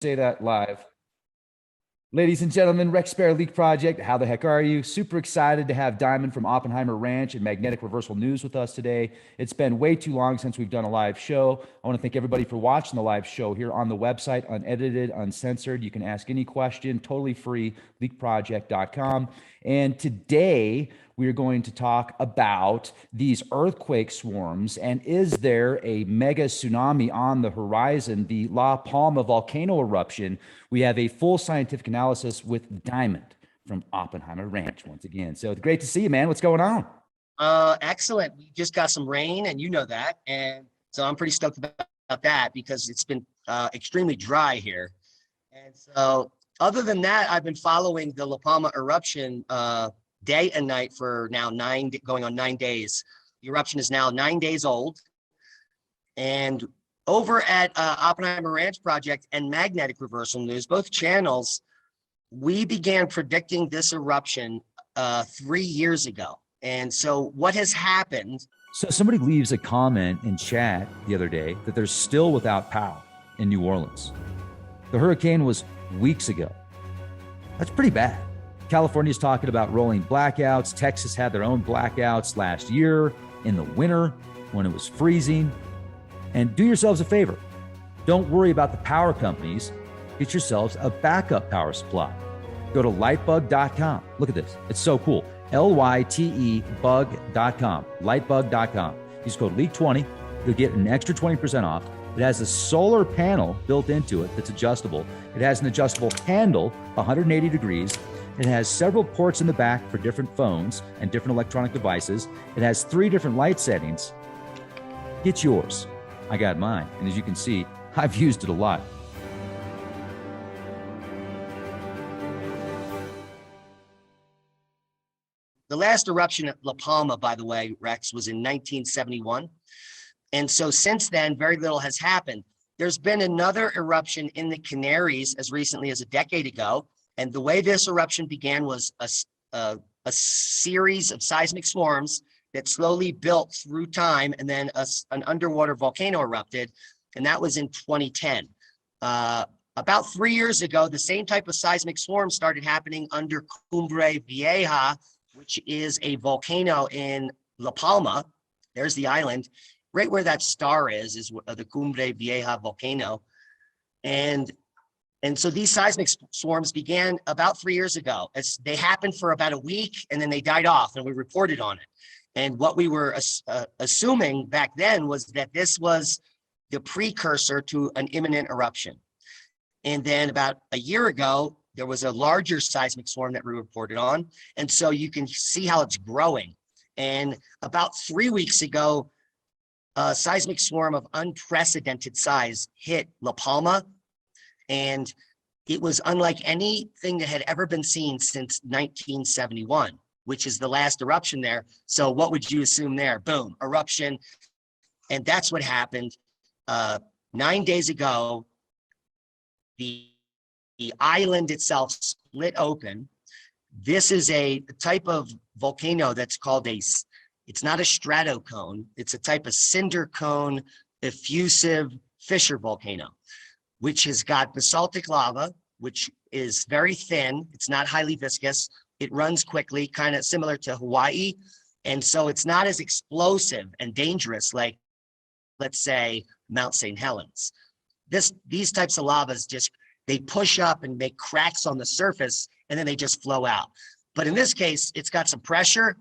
Say that live. Ladies and gentlemen, Rex Spare Leak Project, how the heck are you? Super excited to have Diamond from Oppenheimer Ranch and Magnetic Reversal News with us today. It's been way too long since we've done a live show. I want to thank everybody for watching the live show here on the website, unedited, uncensored. You can ask any question, totally free, leakproject.com. And today we are going to talk about these earthquake swarms and is there a mega tsunami on the horizon, the La Palma volcano eruption. We have a full scientific analysis with Diamond from Oppenheimer Ranch once again. So great to see you, man. What's going on? Excellent. We just got some rain, and you know that. And so I'm pretty stoked about that because it's been extremely dry here. And so other than that, I've been following the La Palma eruption day and night for now going on 9 days. The eruption is now 9 days old. And over at Oppenheimer Ranch Project and Magnetic Reversal News, both channels, we began predicting this eruption 3 years ago. And so what has happened? So somebody leaves a comment in chat the other day that they're still without power in New Orleans. The hurricane was weeks ago. That's pretty bad. California's talking about rolling blackouts. Texas had their own blackouts last year in the winter when it was freezing. And do yourselves a favor. Don't worry about the power companies. Get yourselves a backup power supply. Go to lightbug.com. Look at this. It's so cool. LYTE bug.com. Lightbug.com. Use code LEAK20. You'll get an extra 20% off. It has a solar panel built into it that's adjustable. It has an adjustable handle, 180 degrees. It has several ports in the back for different phones and different electronic devices. It has 3 different light settings. Get yours. I got mine. And as you can see, I've used it a lot. The last eruption at La Palma, by the way, Rex, was in 1971. And so since then, very little has happened. There's been another eruption in the Canaries as recently as a decade ago. And the way this eruption began was a series of seismic swarms that slowly built through time, and then an underwater volcano erupted, and that was in 2010. About 3 years ago, the same type of seismic swarm started happening under Cumbre Vieja, which is a volcano in La Palma. There's the island. Right where that star is the Cumbre Vieja volcano. And so these seismic swarms began about 3 years ago. They happened for about a week, and then they died off, and we reported on it. And what we were assuming back then was that this was the precursor to an imminent eruption. And then about a year ago, there was a larger seismic swarm that we reported on. And so you can see how it's growing. And about 3 weeks ago, a seismic swarm of unprecedented size hit La Palma. And it was unlike anything that had ever been seen since 1971. Which is the last eruption there. So what would you assume there? Boom, eruption. And that's what happened. 9 days ago, the island itself split open. This is a type of volcano that's called it's not a stratocone. It's a type of cinder cone effusive fissure volcano, which has got basaltic lava, which is very thin. It's not highly viscous. It runs quickly, kind of similar to Hawaii. And so it's not as explosive and dangerous like, let's say, Mount St. Helens. These types of lavas they push up and make cracks on the surface, and then they just flow out. But in this case, it's got some pressure.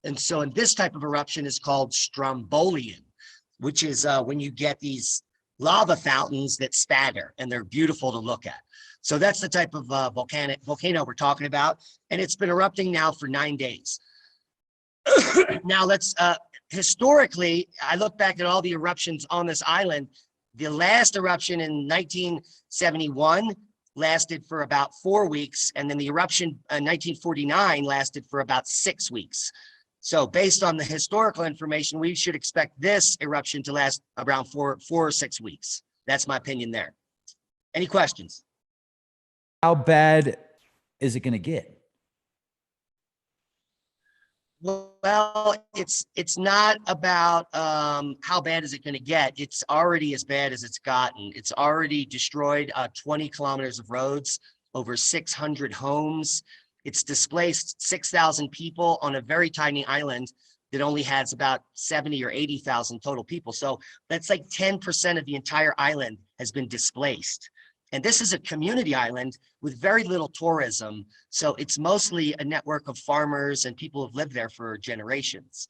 And so in this type of eruption is called strombolian, which is when you get these lava fountains that spatter, and they're beautiful to look at. So that's the type of volcano we're talking about. And it's been erupting now for 9 days. Now let's, historically, I look back at all the eruptions on this island. The last eruption in 1971 lasted for about 4 weeks. And then the eruption in 1949 lasted for about 6 weeks. So based on the historical information, we should expect this eruption to last around 4 or 6 weeks. That's my opinion there. Any questions? How bad is it going to get? Well, it's not about how bad is it going to get. It's already as bad as it's gotten. It's already destroyed 20 kilometers of roads, over 600 homes. It's displaced 6,000 people on a very tiny island that only has about 70 or 80,000 total people. So that's like 10% of the entire island has been displaced. And this is a community island with very little tourism. So it's mostly a network of farmers and people who've lived there for generations.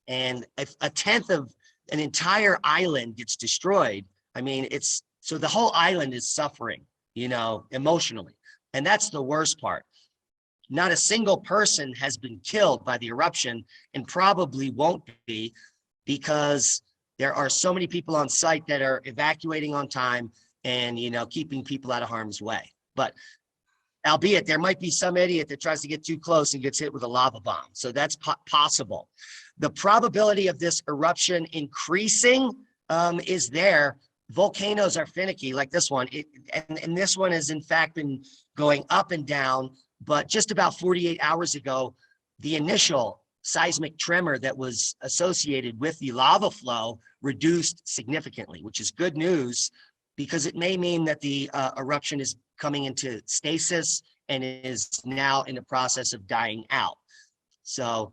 And if a tenth of an entire island gets destroyed, I mean, so the whole island is suffering, emotionally. And that's the worst part. Not a single person has been killed by the eruption and probably won't be, because there are so many people on site that are evacuating on time and, keeping people out of harm's way. But albeit there might be some idiot that tries to get too close and gets hit with a lava bomb. So that's possible. The probability of this eruption increasing is there. Volcanoes are finicky, like this one. And this one has in fact been going up and down. But just about 48 hours ago, the initial seismic tremor that was associated with the lava flow reduced significantly, which is good news, because it may mean that the eruption is coming into stasis and is now in the process of dying out. So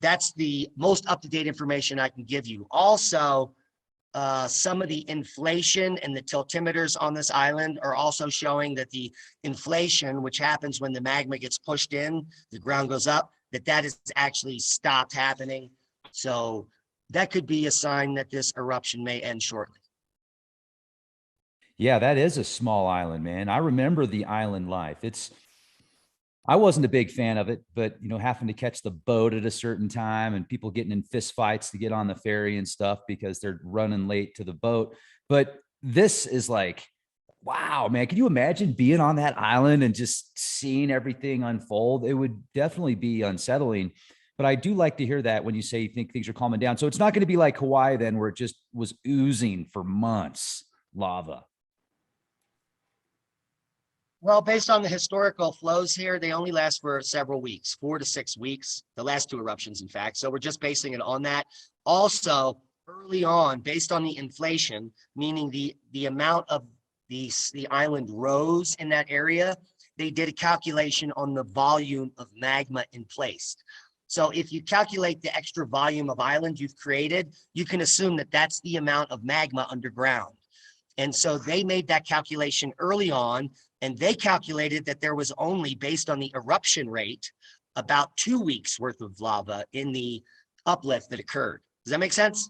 that's the most up-to-date information I can give you. Also, some of the inflation and the tiltimeters on this island are also showing that the inflation, which happens when the magma gets pushed in, the ground goes up, that has actually stopped happening. So that could be a sign that this eruption may end shortly. Yeah, that is a small island, man. I remember the island life. I wasn't a big fan of it, but having to catch the boat at a certain time and people getting in fist fights to get on the ferry and stuff because they're running late to the boat. But this is like, wow, man, can you imagine being on that island and just seeing everything unfold? It would definitely be unsettling. But I do like to hear that when you say you think things are calming down. So it's not going to be like Hawaii then, where it just was oozing for months, lava. Well, based on the historical flows here, they only last for several weeks, 4 to 6 weeks, the last two eruptions, in fact. So we're just basing it on that. Also, early on, based on the inflation, meaning the amount of the island rose in that area, they did a calculation on the volume of magma in place. So if you calculate the extra volume of island you've created, you can assume that that's the amount of magma underground. And so they made that calculation early on, and they calculated that there was only, based on the eruption rate, about 2 weeks worth of lava in the uplift that occurred. Does that make sense?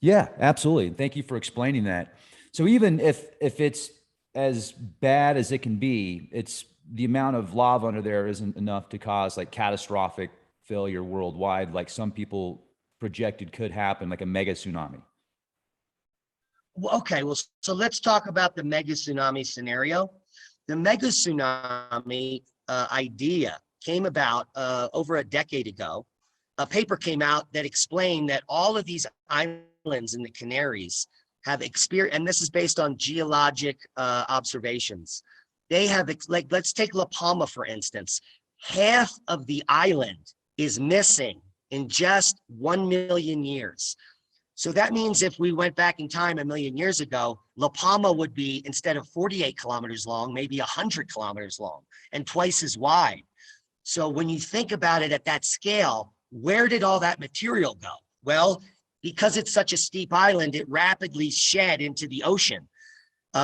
Yeah, absolutely. Thank you for explaining that. So even if it's as bad as it can be, it's the amount of lava under there isn't enough to cause like catastrophic failure worldwide, like some people projected could happen, like a mega tsunami. Okay, well, so let's talk about the mega tsunami scenario. The mega tsunami idea came about over a decade ago. A paper came out that explained that all of these islands in the Canaries have experienced, and this is based on geologic observations. They have, like, let's take La Palma, for instance. Half of the island is missing in just 1 million years. So that means if we went back in time 1 million years ago, La Palma would be, instead of 48 kilometers long, maybe 100 kilometers long and twice as wide. So when you think about it at that scale, where did all that material go? Well, because it's such a steep island, it rapidly shed into the ocean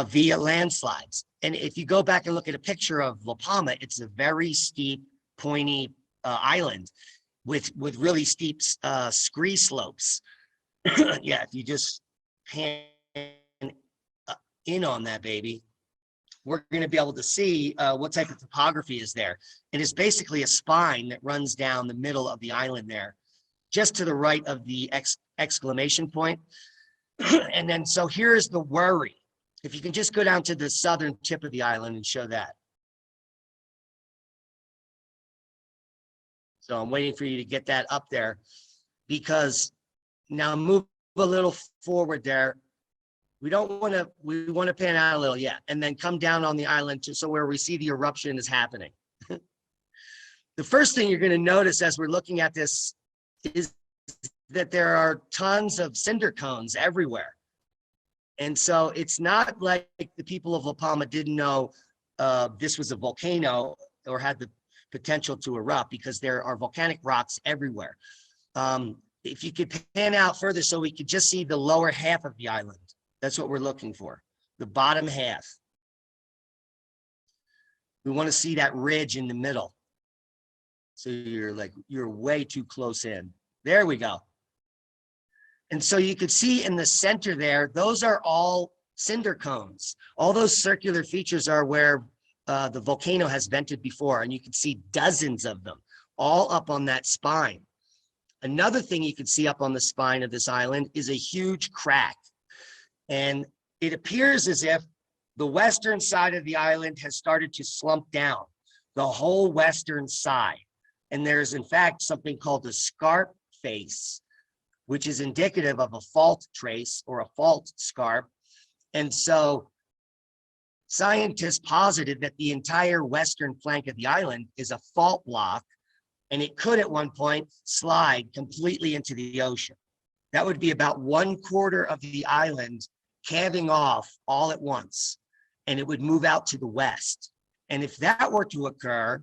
via landslides. And if you go back and look at a picture of La Palma, it's a very steep, pointy island with really steep scree slopes. Yeah, if you just pan in on that baby, we're going to be able to see what type of topography is there. It is basically a spine that runs down the middle of the island there, just to the right of the exclamation point. And then, so here's the worry. If you can just go down to the southern tip of the island and show that. So I'm waiting for you to get that up there, because now move a little forward there. We want to pan out a little, yeah, and then come down on the island so where we see the eruption is happening. The first thing you're going to notice as we're looking at this is that there are tons of cinder cones everywhere. And so it's not like the people of La Palma didn't know this was a volcano or had the potential to erupt, because there are volcanic rocks everywhere. If you could pan out further so we could just see the lower half of the island, that's what we're looking for, the bottom half. We want to see that ridge in the middle. So you're way too close in. There we go. And so you could see in the center there, those are all cinder cones. All those circular features are where the volcano has vented before, and you can see dozens of them all up on that spine. Another thing you can see up on the spine of this island is a huge crack. And it appears as if the western side of the island has started to slump down, the whole western side. And there's in fact something called a scarp face, which is indicative of a fault trace or a fault scarp. And so scientists posited that the entire western flank of the island is a fault block, and it could at one point slide completely into the ocean. That would be about 1/4 of the island calving off all at once, and it would move out to the west. And if that were to occur,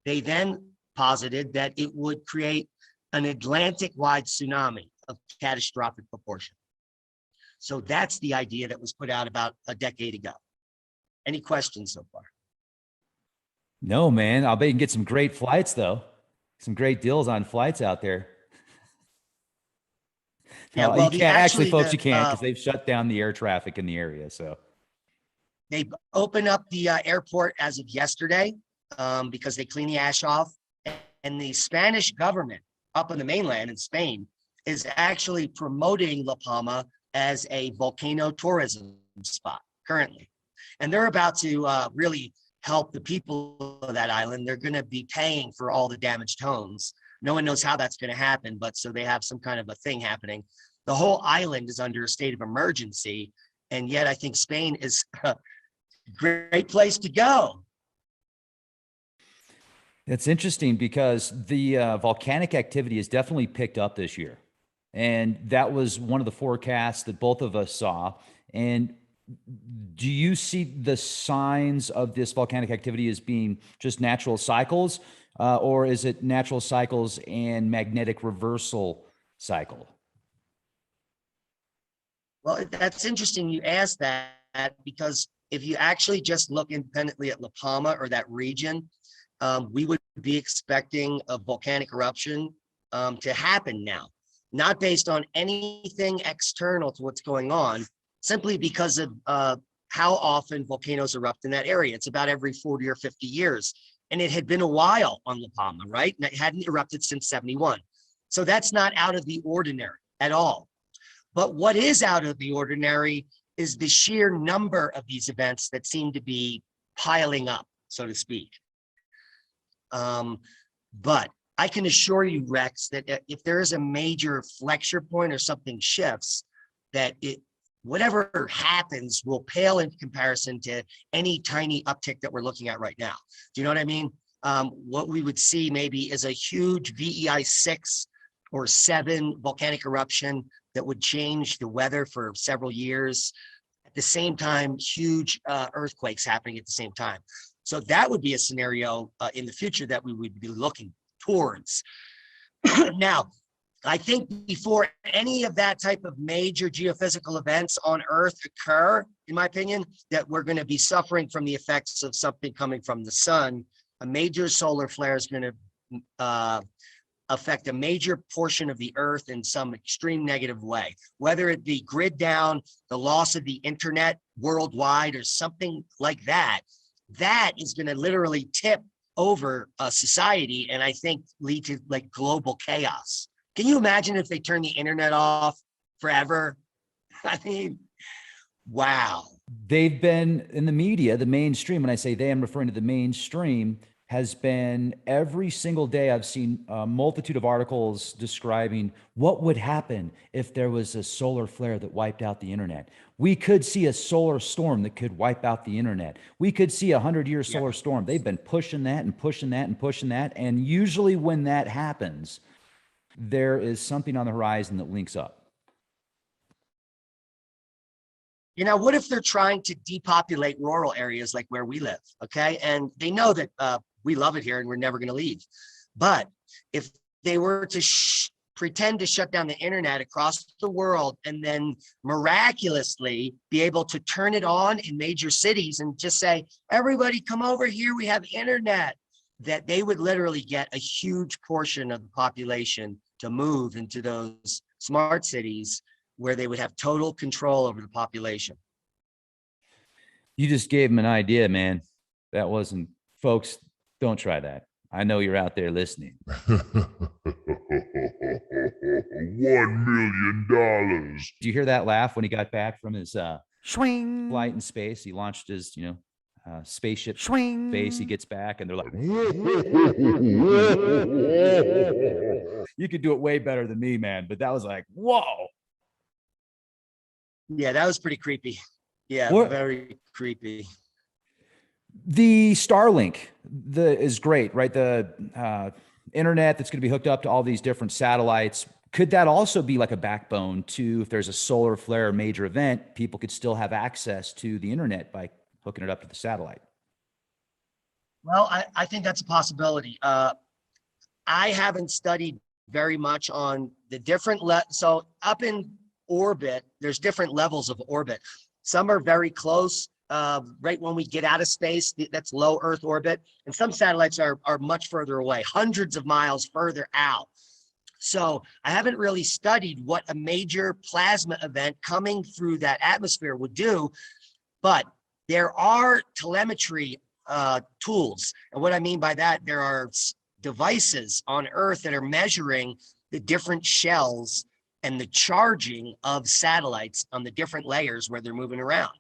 they then posited that it would create an Atlantic-wide tsunami of catastrophic proportion. So that's the idea that was put out about a decade ago. Any questions so far? No, man. I'll bet you can get some great flights, though. Some great deals on flights out there. Yeah, No, well, you can't actually, folks. the, You can't, because they've shut down the air traffic in the area. So they opened up the airport as of yesterday because they clean the ash off. And the Spanish government up on the mainland in Spain is actually promoting La Palma as a volcano tourism spot currently. And they're about to really help the people of that island. They're going to be paying for all the damaged homes. No one knows how that's going to happen, but so they have some kind of a thing happening. The whole island is under a state of emergency. And yet I think Spain is a great place to go. it's interesting because the volcanic activity has definitely picked up this year. And that was one of the forecasts that both of us saw. And do you see the signs of this volcanic activity as being just natural cycles, or is it natural cycles and magnetic reversal cycle? Well, that's interesting you asked that, because if you actually just look independently at La Palma or that region, we would be expecting a volcanic eruption to happen now, not based on anything external to what's going on, simply because of how often volcanoes erupt in that area. It's about every 40 or 50 years. And it had been a while on La Palma, right? And it hadn't erupted since 71. So that's not out of the ordinary at all. But what is out of the ordinary is the sheer number of these events that seem to be piling up, so to speak. But I can assure you, Rex, that if there is a major flexure point or something shifts, that whatever happens will pale in comparison to any tiny uptick that we're looking at right now. Do you know what I mean? What we would see maybe is a huge VEI 6 or 7 volcanic eruption that would change the weather for several years. At the same time, huge earthquakes happening at the same time. So that would be a scenario in the future that we would be looking towards. Now, I think before any of that type of major geophysical events on Earth occur, in my opinion, that we're going to be suffering from the effects of something coming from the sun. A major solar flare is going to affect a major portion of the Earth in some extreme negative way, whether it be grid down, the loss of the internet worldwide, or something like that. That is going to literally tip over society, and I think lead to like global chaos. Can you imagine if they turn the internet off forever? I mean, wow. They've been in the media, the mainstream. When I say they, I'm referring to the mainstream, has been every single day. I've seen a multitude of articles describing what would happen if there was a solar flare that wiped out the internet. We could see a solar storm that could wipe out the internet. We could see a 100-year solar storm. They've been pushing that and pushing that and pushing that. And usually when that happens, there is something on the horizon that links up. You know, what if they're trying to depopulate rural areas like where we live? Okay. And they know that we love it here and we're never going to leave. But if they were to pretend to shut down the internet across the world and then miraculously be able to turn it on in major cities and just say, everybody come over here, we have internet, that they would literally get a huge portion of the population to move into those smart cities where they would have total control over the population. You just gave them an idea, man. That wasn't, folks, don't try that. I know you're out there listening. $1 million. Did you hear that laugh when he got back from his swing flight in space? He launched his, spaceship swing space. He gets back and they're like, you could do it way better than me, man. But that was like, whoa. Yeah, that was pretty creepy. Yeah, very creepy. The Starlink is great, right? The internet that's going to be hooked up to all these different satellites. Could that also be like a backbone to, if there's a solar flare or major event, people could still have access to the internet by hooking it up to the satellite? Well, I think that's a possibility. I haven't studied very much on the different, so up in orbit, there's different levels of orbit. Some are very close, right when we get out of space, that's low Earth orbit. And some satellites are much further away, hundreds of miles further out. So I haven't really studied what a major plasma event coming through that atmosphere would do, but there are telemetry tools. And what I mean by that, there are devices on Earth that are measuring the different shells and the charging of satellites on the different layers where they're moving around.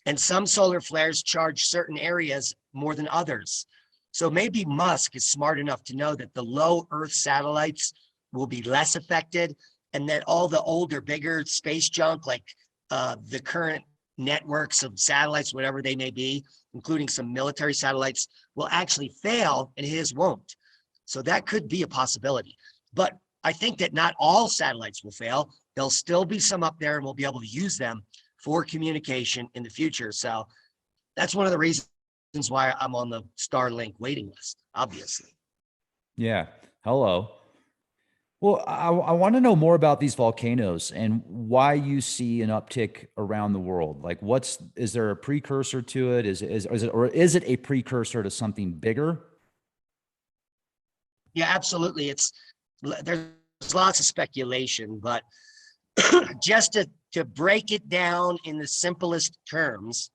And some solar flares charge certain areas more than others. So maybe Musk is smart enough to know that the low Earth satellites will be less affected, and that all the older, bigger space junk, like the current networks of satellites, whatever they may be, including some military satellites, will actually fail and his won't. So that could be a possibility. But I think that not all satellites will fail. There'll still be some up there and we'll be able to use them for communication in the future. So that's one of the reasons why I'm on the Starlink waiting list, obviously. Yeah. Hello. Well, I want to know more about these volcanoes and why you see an uptick around the world. Like, is there a precursor to it? Is it a precursor to something bigger? Yeah, absolutely. There's lots of speculation, but just to break it down in the simplest terms,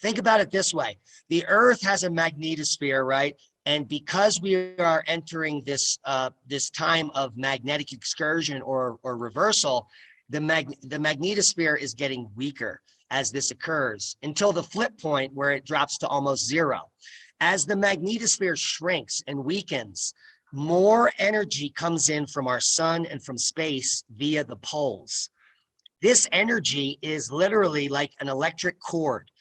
think about it this way. The Earth has a magnetosphere, right? And because we are entering this time of magnetic excursion or reversal, the magnetosphere is getting weaker as this occurs until the flip point where it drops to almost zero. As the magnetosphere shrinks and weakens, more energy comes in from our sun and from space via the poles. This energy is literally like an electric cord.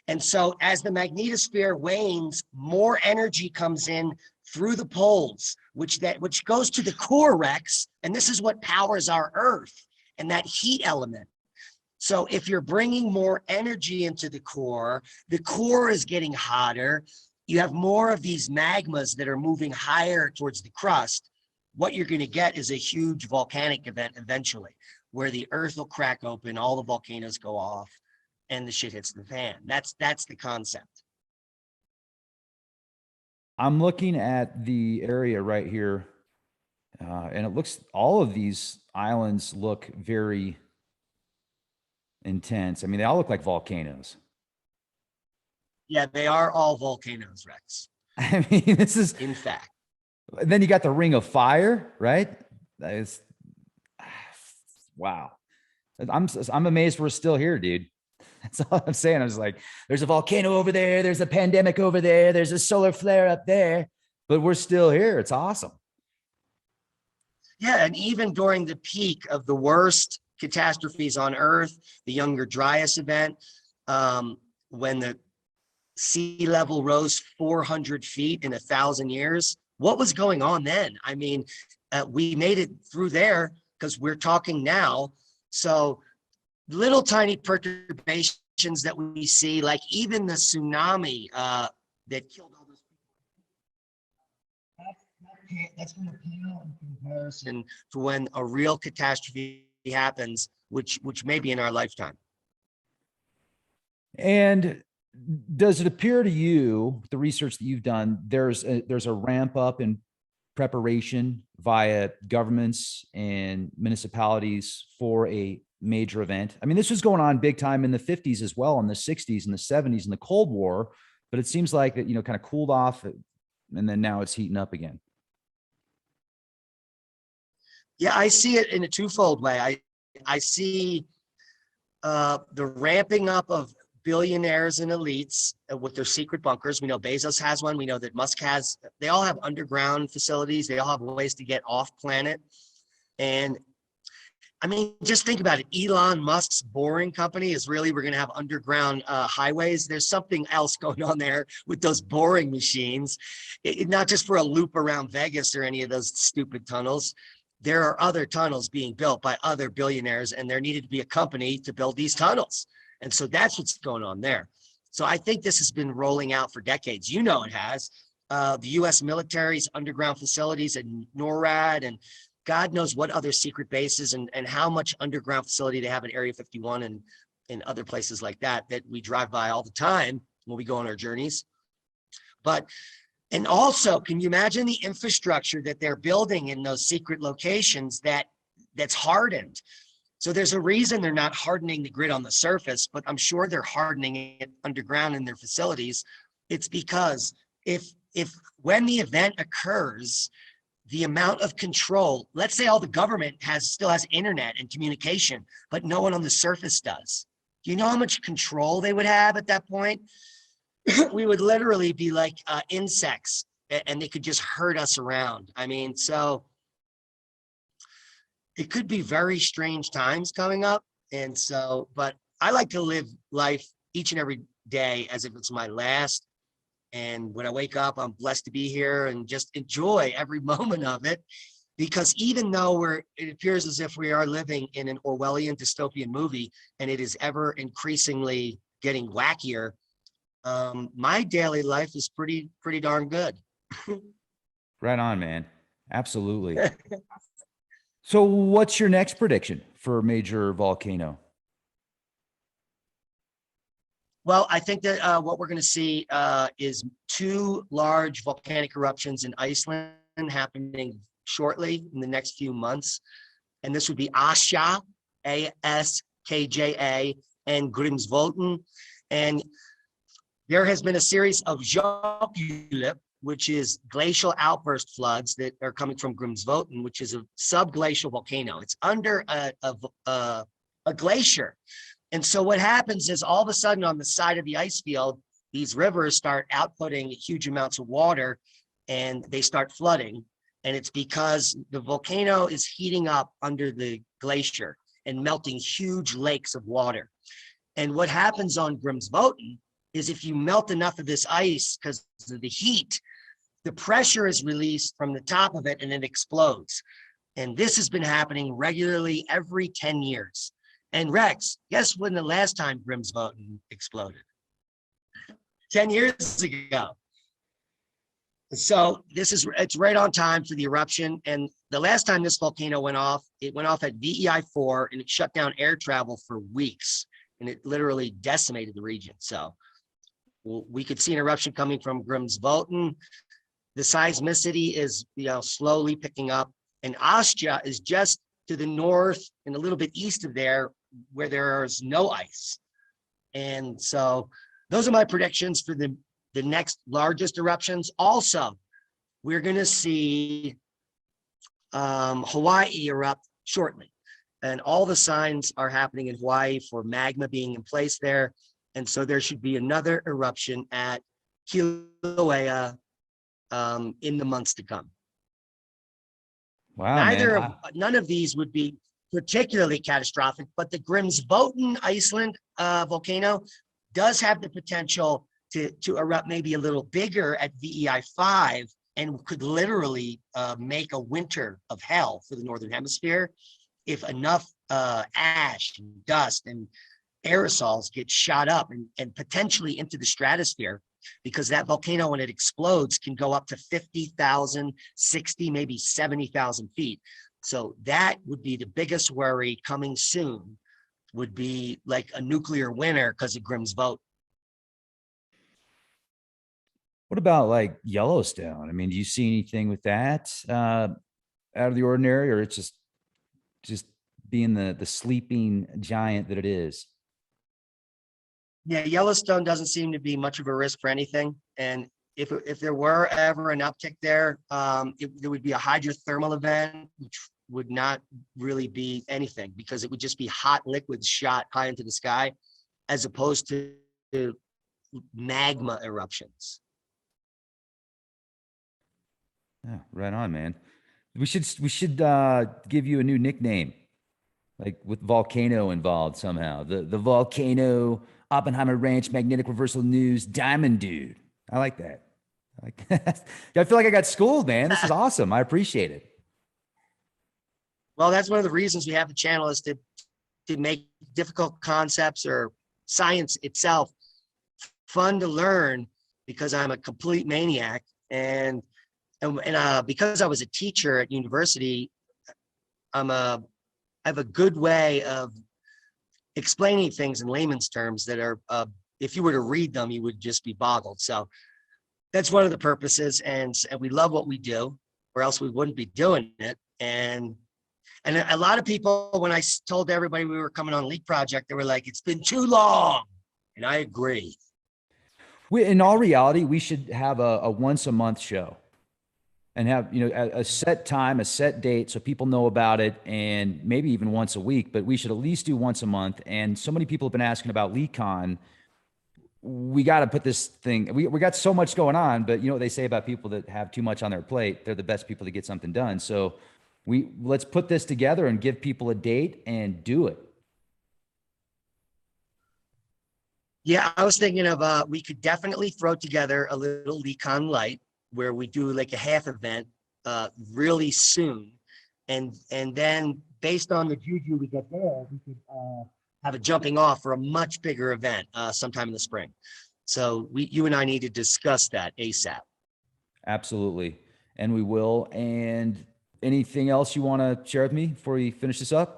And so as the magnetosphere wanes, more energy comes in through the poles, which goes to the core, Rex, and this is what powers our Earth and that heat element. So if you're bringing more energy into the core is getting hotter. You have more of these magmas that are moving higher towards the crust. What you're going to get is a huge volcanic event eventually, where the Earth will crack open, all the volcanoes go off, and the shit hits the fan. That's the concept. I'm looking at the area right here, and it looks, all of these islands look very intense. I mean, they all look like volcanoes. Yeah, they are all volcanoes, Rex. I mean, this is, in fact. Then you got the Ring of Fire, right? That is, wow. I'm amazed we're still here, dude. That's all I'm saying. I was like, there's a volcano over there. There's a pandemic over there. There's a solar flare up there. but we're still here. It's awesome. Yeah, and even during the peak of the worst catastrophes on Earth, the Younger Dryas event, when the sea level rose 400 feet in 1,000 years, what was going on then? I mean, we made it through there because we're talking now. So little tiny perturbations that we see, like even the tsunami that killed all those people, that's going to pale in comparison to when a real catastrophe happens, which may be in our lifetime. And does it appear to you, the research that you've done, there's a ramp up in preparation via governments and municipalities for a major event? I mean, this was going on big time in the 50s as well, in the 60s and the 70s in the Cold War, but it seems like it, kind of cooled off and then now it's heating up again. Yeah, I see it in a twofold way. I see the ramping up of billionaires and elites with their secret bunkers. We know Bezos has one. We know that Musk has. They all have underground facilities. They all have ways to get off planet. And I mean, just think about it. Elon Musk's boring company is really, we're going to have underground highways. There's something else going on there with those boring machines, not just for a loop around Vegas or any of those stupid tunnels. There are other tunnels being built by other billionaires, and there needed to be a company to build these tunnels. And so that's what's going on there. So I think this has been rolling out for decades. You know, it has. The U.S. military's underground facilities and NORAD and God knows what other secret bases and how much underground facility they have in Area 51 and in other places like that we drive by all the time when we go on our journeys. And also, can you imagine the infrastructure that they're building in those secret locations that's hardened? So there's a reason they're not hardening the grid on the surface, but I'm sure they're hardening it underground in their facilities. It's because if when the event occurs, the amount of control, let's say all the government still has internet and communication, but no one on the surface does. Do you know how much control they would have at that point? We would literally be like insects, and they could just herd us around. I mean, so it could be very strange times coming up. And so, but I like to live life each and every day as if it's my last. And when I wake up, I'm blessed to be here and just enjoy every moment of it. Because even though it appears as if we are living in an Orwellian dystopian movie, and it is ever increasingly getting wackier, my daily life is pretty darn good. Right on, man. Absolutely. So what's your next prediction for a major volcano? Well, I think that what we're going to see is 2 large volcanic eruptions in Iceland happening shortly in the next few months. And this would be Askja, Askja, and Grimsvötn. And there has been a series of Jökulhlaup, which is glacial outburst floods that are coming from Grimsvötn, which is a subglacial volcano. It's under a glacier. And so what happens is all of a sudden on the side of the ice field, these rivers start outputting huge amounts of water and they start flooding. And it's because the volcano is heating up under the glacier and melting huge lakes of water. And what happens on Grimsvötn is if you melt enough of this ice because of the heat, the pressure is released from the top of it and it explodes. And this has been happening regularly every 10 years. And Rex, guess when the last time Grimsvötn exploded? 10 years ago. So it's right on time for the eruption. And the last time this volcano went off, it went off at VEI 4 and it shut down air travel for weeks. And it literally decimated the region. So we could see an eruption coming from Grimsvötn. The seismicity is slowly picking up. And Askja is just to the north and a little bit east of there, where there's no ice. And so those are my predictions for the next largest eruptions. Also, we're going to see Hawaii erupt shortly. And all the signs are happening in Hawaii for magma being in place there. And so there should be another eruption at Kilauea in the months to come. Wow, man. None of these would be particularly catastrophic, but the Grimsvötn, Iceland volcano does have the potential to erupt maybe a little bigger at VEI 5 and could literally make a winter of hell for the Northern Hemisphere if enough ash and dust and aerosols get shot up and potentially into the stratosphere, because that volcano, when it explodes, can go up to 50,000, 60, maybe 70,000 feet. So that would be the biggest worry coming soon, would be like a nuclear winter because of Grimsvötn. What about like Yellowstone? I mean, do you see anything with that out of the ordinary, or it's just being the sleeping giant that it is? Yeah, Yellowstone doesn't seem to be much of a risk for anything. And if there were ever an uptick there, there would be a hydrothermal event, which would not really be anything because it would just be hot liquids shot high into the sky, as opposed to magma eruptions. Yeah, right on, man. We should give you a new nickname, like with volcano involved somehow. The volcano Oppenheimer Ranch Magnetic Reversal News Diamond Dude. I like that. I like that. I feel like I got schooled, man. This is awesome. I appreciate it. Well, that's one of the reasons we have the channel, is to make difficult concepts or science itself fun to learn, because I'm a complete maniac. And because I was a teacher at university, I have a good way of explaining things in layman's terms that are, if you were to read them, you would just be boggled. So that's one of the purposes. And we love what we do, or else we wouldn't be doing it. And a lot of people, when I told everybody we were coming on Leak Project, they were like, it's been too long. And I agree. In all reality, we should have a once a month show and have, a set time, a set date, so people know about it, and maybe even once a week, but we should at least do once a month. And so many people have been asking about LeakCon. We got to put this thing, we got so much going on, but you know what they say about people that have too much on their plate? They're the best people to get something done. So let's put this together and give people a date and do it. Yeah, I was thinking of, we could definitely throw together a little LeakCon Light where we do like a half event really soon. And then based on the juju we get there, we could have a jumping off for a much bigger event sometime in the spring. So you and I need to discuss that ASAP. Absolutely. And we will. And anything else you want to share with me before we finish this up?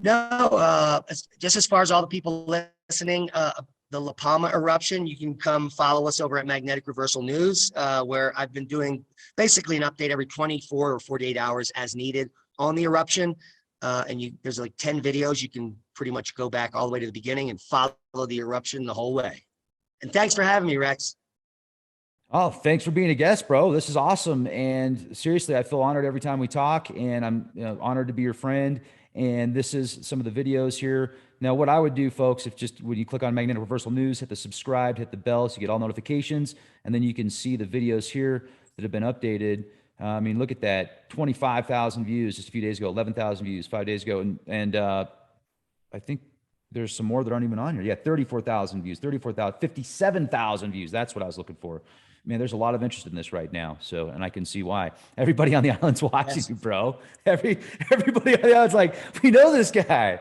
No, just as far as all the people listening, the La Palma eruption, you can come follow us over at Magnetic Reversal News, where I've been doing basically an update every 24 or 48 hours as needed on the eruption. And there's like 10 videos. You can pretty much go back all the way to the beginning and follow the eruption the whole way. And thanks for having me, Rex. Oh, thanks for being a guest, bro. This is awesome. And seriously, I feel honored every time we talk, and I'm honored to be your friend. And this is some of the videos here. Now, what I would do, folks, if just when you click on Magnetic Reversal News, hit the subscribe, hit the bell so you get all notifications, and then you can see the videos here that have been updated. I mean, look at that, 25,000 views just a few days ago, 11,000 views 5 days ago. And I think there's some more that aren't even on here. Yeah, 34,000 views, 34,000, 57,000 views. That's what I was looking for. Man, there's a lot of interest in this right now. So, and I can see why. Everybody on the island's watching you, bro. Everybody on the island's like, we know this guy.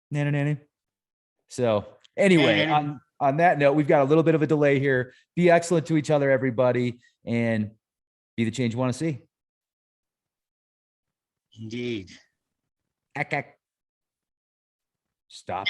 Nanny. So anyway, on that note, we've got a little bit of a delay here. Be excellent to each other, everybody, and be the change you want to see. Indeed. Stop.